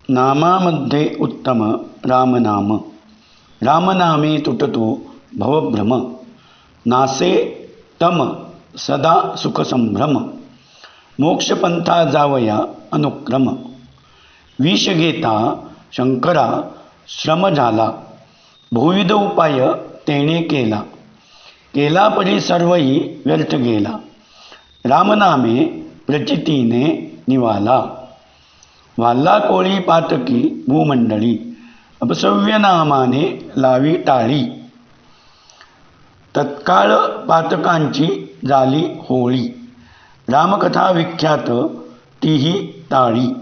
नामामध्ये उत्तम रामनाम. रामनामे तुटतो भवभ्रम. नासे तम सदा सुखसंभ्रम. मोक्षपंथा जावया अनुक्रम. विष घेता शंकरा श्रम झाला. बहुविध उपाय तेणे केला. केला परी सर्वही व्यर्थ गेला. रामनामे प्रचितीने निवाला. वाल्ला कोळी पातकी भूमंडळी. अपसव्य नामाने लावी टाळी. तत्काळ पातकांची झाली होळी. रामकथा विख्यात तीही टाळी.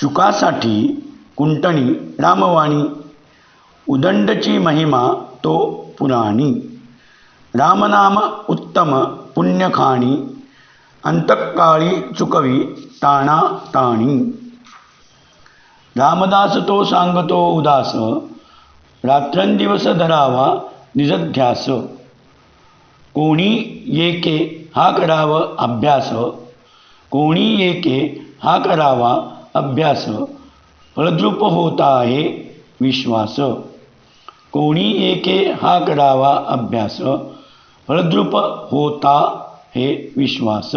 शुकासाठी कुंटणी रामवाणी. उदंडची महिमा तो पुराणी. रामनाम उत्तम पुण्यखाणी. अंतकाळी चुकवी ताणा ताणी. रामदास तो सांगतो उदास. रात्रंदिवस धरावा निजध्यास. कोणी येके हा करावा अभ्यास. कोणी येके हा करावा अभ्यास. फलद्रूप होता आहे विश्वास. कोणी येके हा करावा अभ्यास. फलद्रूप होता हे विश्वास.